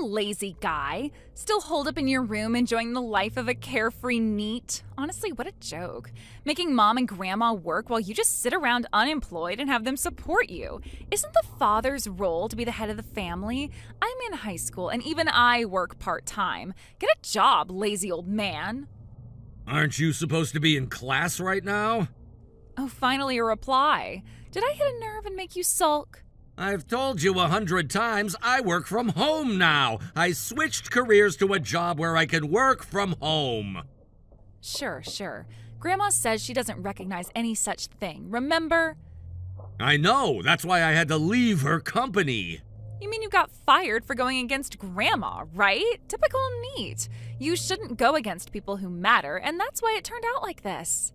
lazy guy. Still holed up in your room enjoying the life of a carefree NEET. Honestly, what a joke. Making mom and grandma work while you just sit around unemployed and have them support you. Isn't the father's role to be the head of the family? I'm in high school and even I work part-time. Get a job, lazy old man. Aren't you supposed to be in class right now? Oh, finally a reply. Did I hit a nerve and make you sulk? I've told you 100 times I work from home now. I switched careers to a job where I can work from home. Sure. Grandma says she doesn't recognize any such thing, remember? I know, that's why I had to leave her company. You mean you got fired for going against Grandma, right? Typical NEET. You shouldn't go against people who matter, and that's why it turned out like this.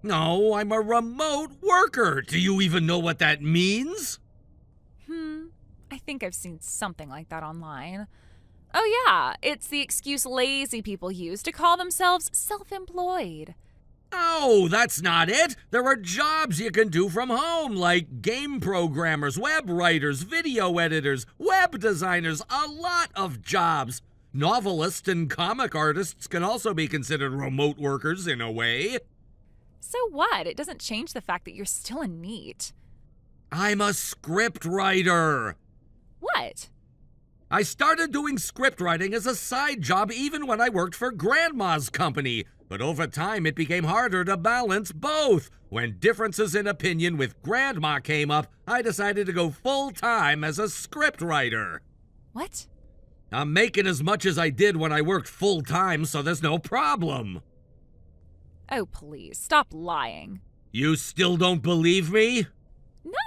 No, I'm a remote worker. Do you even know what that means? I think I've seen something like that online. Oh yeah, it's the excuse lazy people use to call themselves self-employed. Oh, that's not it. There are jobs you can do from home, like game programmers, web writers, video editors, web designers, a lot of jobs. Novelists and comic artists can also be considered remote workers in a way. So what? It doesn't change the fact that you're still a NEET. I'm a script writer. What? I started doing script writing as a side job even when I worked for Grandma's company, but over time it became harder to balance both. When differences in opinion with Grandma came up, I decided to go full-time as a script writer. What? I'm making as much as I did when I worked full-time, so there's no problem. Oh, please, stop lying. You still don't believe me?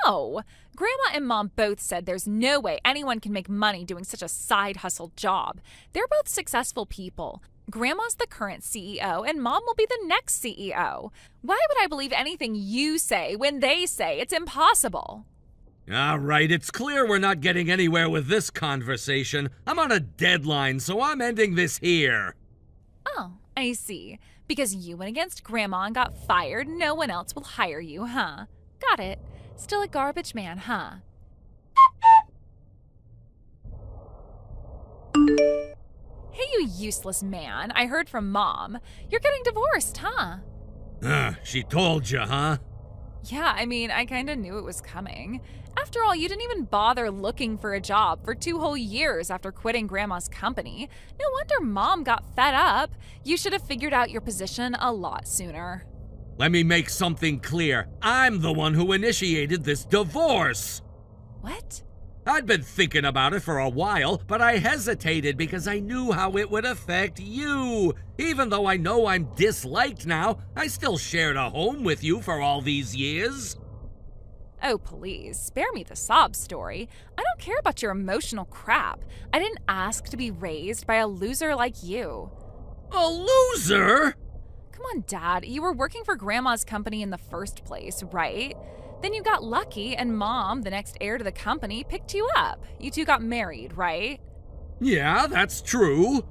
No! Grandma and Mom both said there's no way anyone can make money doing such a side hustle job. They're both successful people. Grandma's the current CEO and Mom will be the next CEO. Why would I believe anything you say when they say it's impossible? All right, it's clear we're not getting anywhere with this conversation. I'm on a deadline, so I'm ending this here. Oh, I see. Because you went against Grandma and got fired, no one else will hire you, huh? Got it. Still a garbage man, huh? Hey, you useless man. I heard from Mom. You're getting divorced, huh? She told you, huh? Yeah, I mean, I kinda knew it was coming. After all, you didn't even bother looking for a job for 2 whole years after quitting Grandma's company. No wonder Mom got fed up. You should have figured out your position a lot sooner. Let me make something clear. I'm the one who initiated this divorce. What? I'd been thinking about it for a while, but I hesitated because I knew how it would affect you. Even though I know I'm disliked now, I still shared a home with you for all these years. Oh, please, spare me the sob story. I don't care about your emotional crap. I didn't ask to be raised by a loser like you. A loser? Come on, Dad, you were working for Grandma's company in the first place, right? Then you got lucky and Mom, the next heir to the company, picked you up. You two got married, right? Yeah, that's true.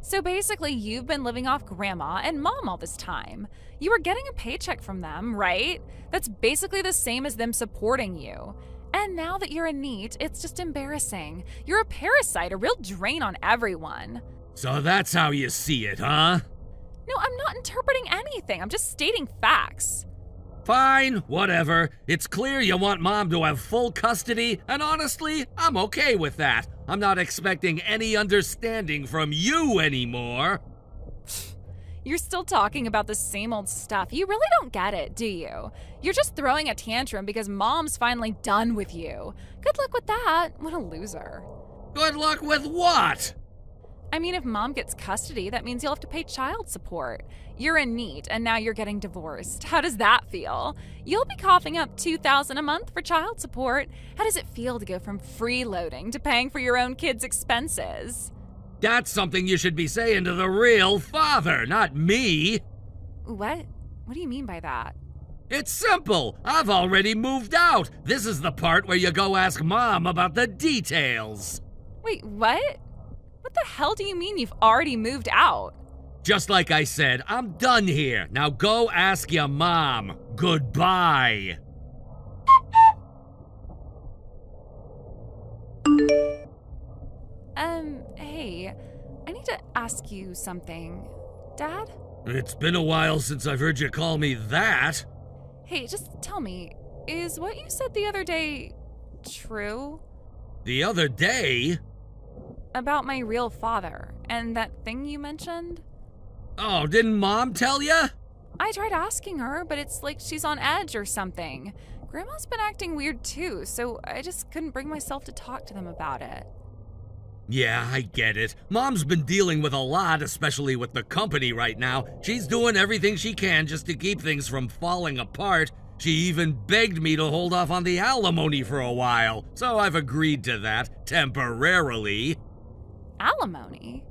So basically, you've been living off Grandma and Mom all this time. You were getting a paycheck from them, right? That's basically the same as them supporting you. And now that you're a NEET, it's just embarrassing. You're a parasite, a real drain on everyone. So that's how you see it, huh? No, I'm not interpreting anything. I'm just stating facts. Fine, whatever. It's clear you want Mom to have full custody, and honestly, I'm okay with that. I'm not expecting any understanding from you anymore. You're still talking about the same old stuff. You really don't get it, do you? You're just throwing a tantrum because Mom's finally done with you. Good luck with that. What a loser. Good luck with what? I mean, if Mom gets custody, that means you'll have to pay child support. You're in NEET, and now you're getting divorced. How does that feel? You'll be coughing up $2,000 a month for child support. How does it feel to go from freeloading to paying for your own kids' expenses? That's something you should be saying to the real father, not me. What? What do you mean by that? It's simple. I've already moved out. This is the part where you go ask Mom about the details. Wait, what? What the hell do you mean you've already moved out? Just like I said, I'm done here. Now go ask your mom. Goodbye. Hey, I need to ask you something. Dad? It's been a while since I've heard you call me that. Hey, just tell me, is what you said the other day true? The other day? About my real father and that thing you mentioned? Oh, didn't Mom tell you? I tried asking her, but it's like she's on edge or something. Grandma's been acting weird too, so I just couldn't bring myself to talk to them about it. Yeah, I get it. Mom's been dealing with a lot, especially with the company right now. She's doing everything she can just to keep things from falling apart. She even begged me to hold off on the alimony for a while, so I've agreed to that, temporarily. Alimony?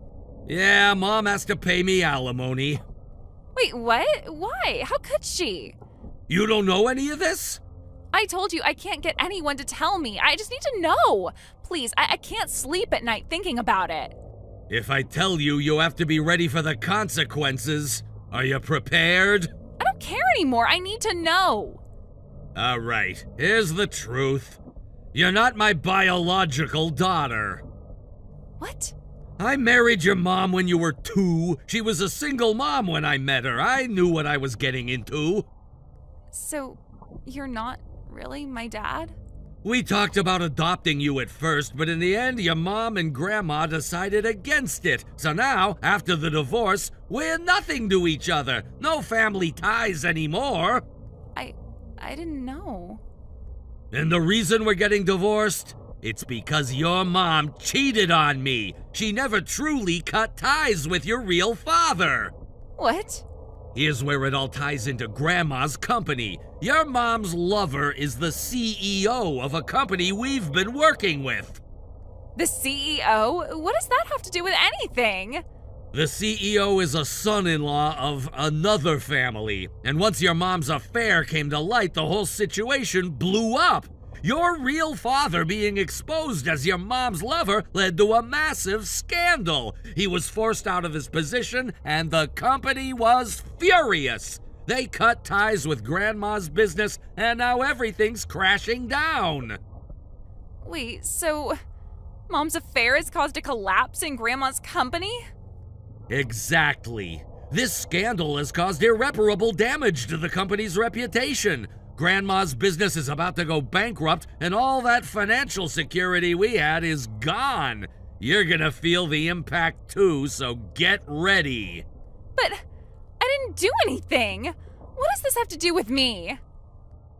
Yeah, Mom has to pay me alimony. Wait, what? Why? How could she? You don't know any of this? I told you I can't get anyone to tell me. I just need to know. Please, I can't sleep at night thinking about it. If I tell you, you have to be ready for the consequences. Are you prepared? I don't care anymore. I need to know. All right, here's the truth. You're not my biological daughter. What? I married your mom when you were 2. She was a single mom when I met her. I knew what I was getting into. So, you're not really my dad? We talked about adopting you at first, but in the end, your mom and grandma decided against it. So now, after the divorce, we're nothing to each other. No family ties anymore. I didn't know. And the reason we're getting divorced? It's because your mom cheated on me. She never truly cut ties with your real father. What? Here's where it all ties into Grandma's company. Your mom's lover is the CEO of a company we've been working with. The CEO? What does that have to do with anything? The CEO is a son-in-law of another family, and once your mom's affair came to light, the whole situation blew up. Your real father being exposed as your mom's lover led to a massive scandal. He was forced out of his position, and the company was furious. They cut ties with Grandma's business, and now everything's crashing down. Wait, so Mom's affair has caused a collapse in Grandma's company? Exactly. This scandal has caused irreparable damage to the company's reputation. Grandma's business is about to go bankrupt, and all that financial security we had is gone. You're gonna feel the impact too, so get ready. But I didn't do anything. What does this have to do with me?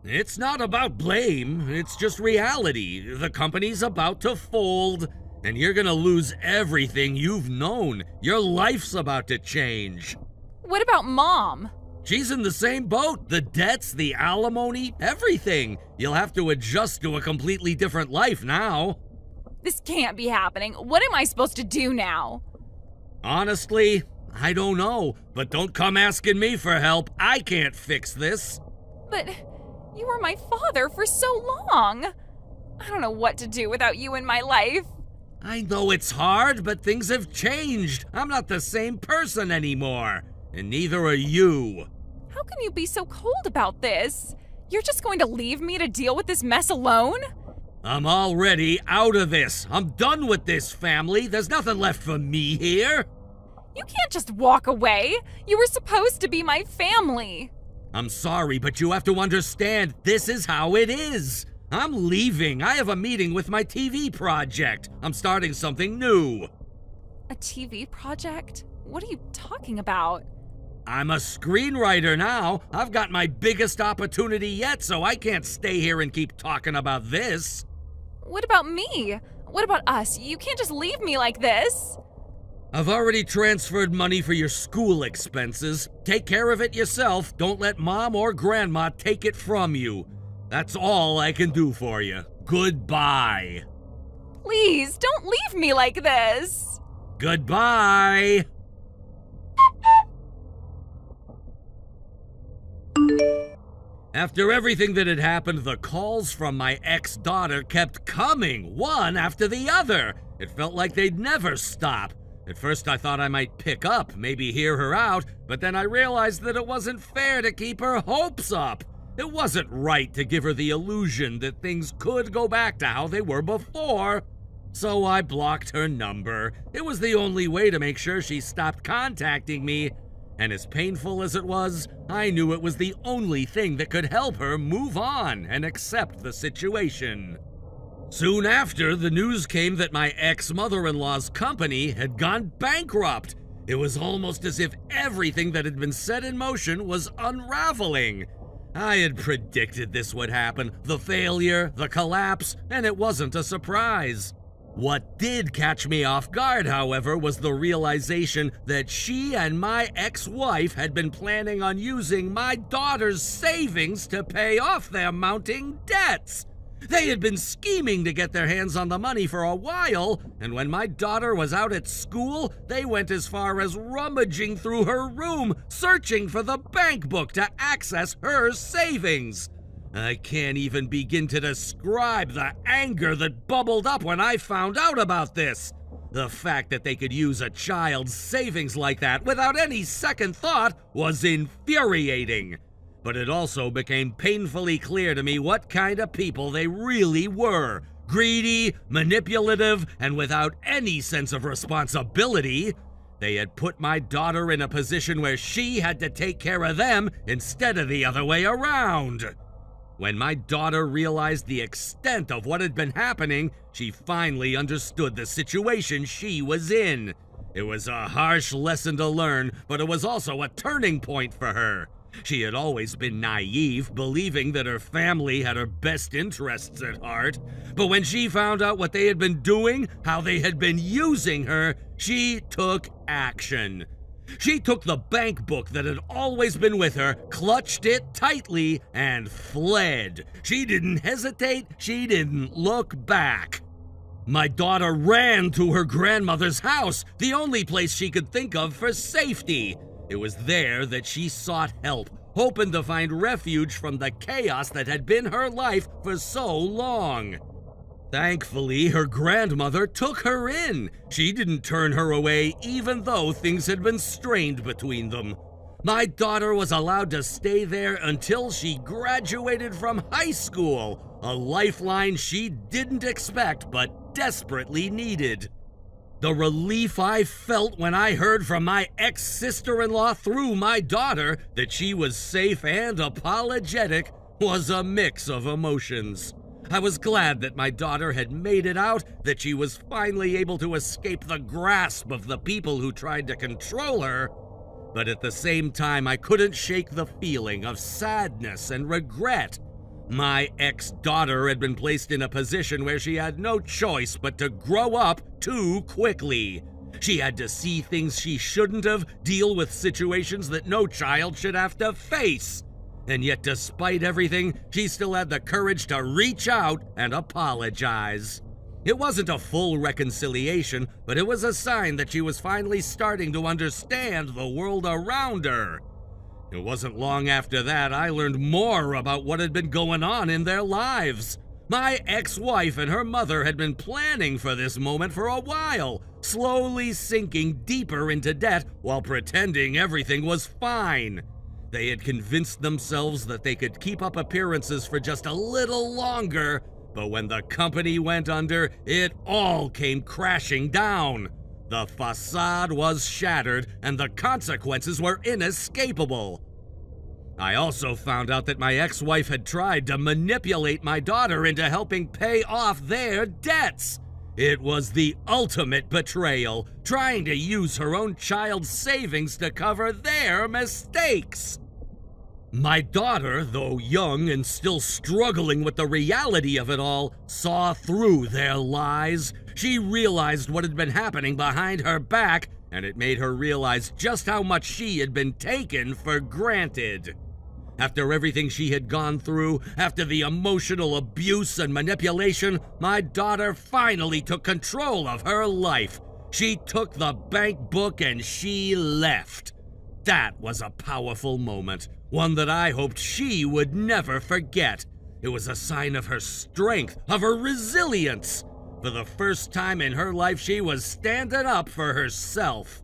It's not about blame, it's just reality. The company's about to fold, and you're gonna lose everything you've known. Your life's about to change. What about Mom? She's in the same boat. The debts, the alimony, everything. You'll have to adjust to a completely different life now. This can't be happening. What am I supposed to do now? Honestly, I don't know. But don't come asking me for help. I can't fix this. But you were my father for so long. I don't know what to do without you in my life. I know it's hard, but things have changed. I'm not the same person anymore. And neither are you. How can you be so cold about this? You're just going to leave me to deal with this mess alone? I'm already out of this. I'm done with this family. There's nothing left for me here. You can't just walk away. You were supposed to be my family. I'm sorry, but you have to understand, this is how it is. I'm leaving. I have a meeting with my TV project. I'm starting something new. A TV project? What are you talking about? I'm a screenwriter now. I've got my biggest opportunity yet, so I can't stay here and keep talking about this. What about me? What about us? You can't just leave me like this. I've already transferred money for your school expenses. Take care of it yourself. Don't let Mom or Grandma take it from you. That's all I can do for you. Goodbye. Please, don't leave me like this. Goodbye. After everything that had happened, the calls from my ex-daughter kept coming, one after the other. It felt like they'd never stop. At first I thought I might pick up, maybe hear her out, but then I realized that it wasn't fair to keep her hopes up. It wasn't right to give her the illusion that things could go back to how they were before. So I blocked her number. It was the only way to make sure she stopped contacting me. And as painful as it was, I knew it was the only thing that could help her move on and accept the situation. Soon after, the news came that my ex-mother-in-law's company had gone bankrupt. It was almost as if everything that had been set in motion was unraveling. I had predicted this would happen, the failure, the collapse, and it wasn't a surprise. What did catch me off guard, however, was the realization that she and my ex-wife had been planning on using my daughter's savings to pay off their mounting debts. They had been scheming to get their hands on the money for a while, and when my daughter was out at school, they went as far as rummaging through her room, searching for the bank book to access her savings. I can't even begin to describe the anger that bubbled up when I found out about this. The fact that they could use a child's savings like that without any second thought was infuriating. But it also became painfully clear to me what kind of people they really were. Greedy, manipulative, and without any sense of responsibility. They had put my daughter in a position where she had to take care of them instead of the other way around. When my daughter realized the extent of what had been happening, she finally understood the situation she was in. It was a harsh lesson to learn, but it was also a turning point for her. She had always been naive, believing that her family had her best interests at heart. But when she found out what they had been doing, how they had been using her, she took action. She took the bank book that had always been with her, clutched it tightly, and fled. She didn't hesitate, she didn't look back. My daughter ran to her grandmother's house, the only place she could think of for safety. It was there that she sought help, hoping to find refuge from the chaos that had been her life for so long. Thankfully, her grandmother took her in. She didn't turn her away even though things had been strained between them. My daughter was allowed to stay there until she graduated from high school, a lifeline she didn't expect but desperately needed. The relief I felt when I heard from my ex-sister-in-law through my daughter that she was safe and apologetic was a mix of emotions. I was glad that my daughter had made it out, that she was finally able to escape the grasp of the people who tried to control her. But at the same time, I couldn't shake the feeling of sadness and regret. My ex-daughter had been placed in a position where she had no choice but to grow up too quickly. She had to see things she shouldn't have, deal with situations that no child should have to face. And yet, despite everything, she still had the courage to reach out and apologize. It wasn't a full reconciliation, but it was a sign that she was finally starting to understand the world around her. It wasn't long after that I learned more about what had been going on in their lives. My ex-wife and her mother had been planning for this moment for a while, slowly sinking deeper into debt while pretending everything was fine. They had convinced themselves that they could keep up appearances for just a little longer, but when the company went under, it all came crashing down. The facade was shattered, and the consequences were inescapable. I also found out that my ex-wife had tried to manipulate my daughter into helping pay off their debts. It was the ultimate betrayal, trying to use her own child's savings to cover their mistakes. My daughter, though young and still struggling with the reality of it all, saw through their lies. She realized what had been happening behind her back, and it made her realize just how much she had been taken for granted. After everything she had gone through, after the emotional abuse and manipulation, my daughter finally took control of her life. She took the bank book and she left. That was a powerful moment, one that I hoped she would never forget. It was a sign of her strength, of her resilience. For the first time in her life, she was standing up for herself.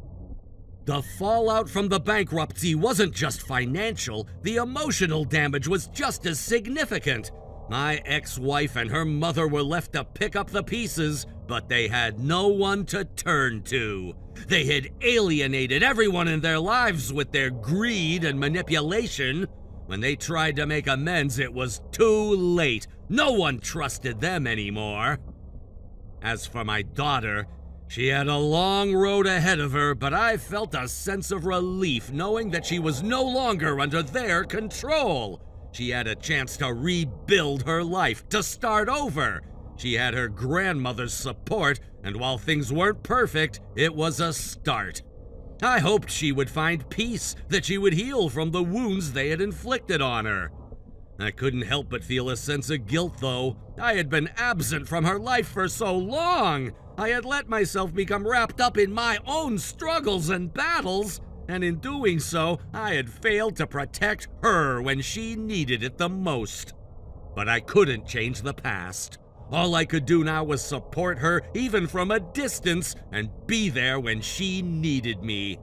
The fallout from the bankruptcy wasn't just financial, the emotional damage was just as significant. My ex-wife and her mother were left to pick up the pieces, but they had no one to turn to. They had alienated everyone in their lives with their greed and manipulation. When they tried to make amends, it was too late. No one trusted them anymore. As for my daughter, she had a long road ahead of her, but I felt a sense of relief knowing that she was no longer under their control. She had a chance to rebuild her life, to start over. She had her grandmother's support, and while things weren't perfect, it was a start. I hoped she would find peace, that she would heal from the wounds they had inflicted on her. I couldn't help but feel a sense of guilt, though. I had been absent from her life for so long. I had let myself become wrapped up in my own struggles and battles, and in doing so, I had failed to protect her when she needed it the most. But I couldn't change the past. All I could do now was support her, even from a distance, and be there when she needed me.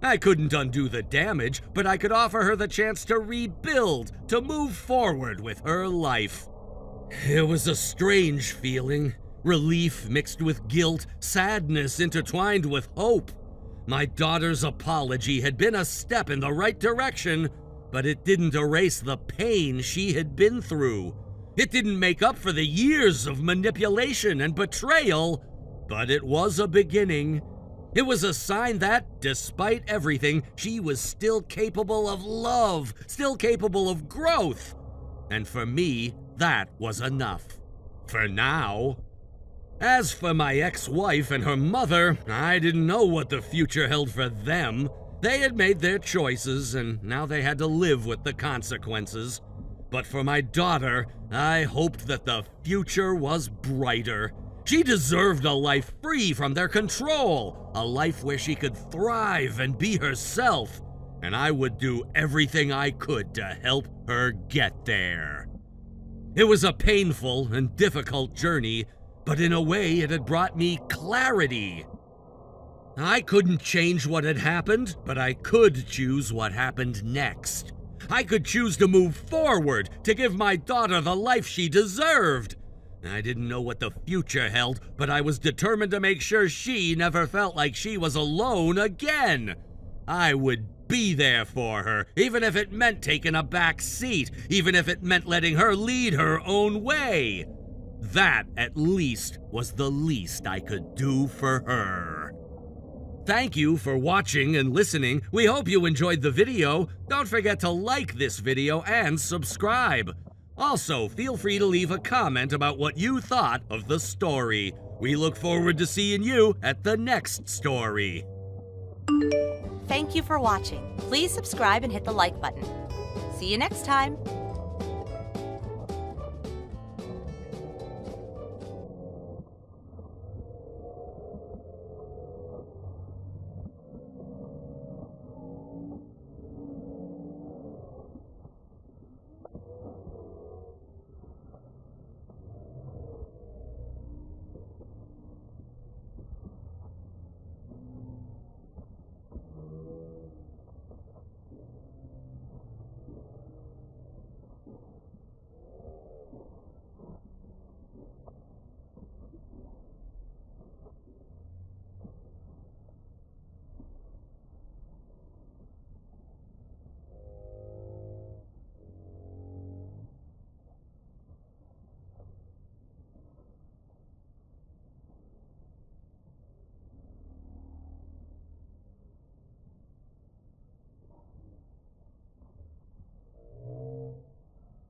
I couldn't undo the damage, but I could offer her the chance to rebuild, to move forward with her life. It was a strange feeling. Relief mixed with guilt, sadness intertwined with hope. My daughter's apology had been a step in the right direction, but it didn't erase the pain she had been through. It didn't make up for the years of manipulation and betrayal, but it was a beginning. It was a sign that, despite everything, she was still capable of love, still capable of growth. And for me, that was enough. For now. As for my ex-wife and her mother, I didn't know what the future held for them. They had made their choices, and now they had to live with the consequences. But for my daughter, I hoped that the future was brighter. She deserved a life free from their control, a life where she could thrive and be herself, and I would do everything I could to help her get there. It was a painful and difficult journey, but in a way it had brought me clarity. I couldn't change what had happened, but I could choose what happened next. I could choose to move forward, to give my daughter the life she deserved. I didn't know what the future held, but I was determined to make sure she never felt like she was alone again. I would be there for her, even if it meant taking a back seat, even if it meant letting her lead her own way. That, at least, was the least I could do for her. Thank you for watching and listening. We hope you enjoyed the video. Don't forget to like this video and subscribe. Also, feel free to leave a comment about what you thought of the story. We look forward to seeing you at the next story. Thank you for watching. Please subscribe and hit the like button. See you next time.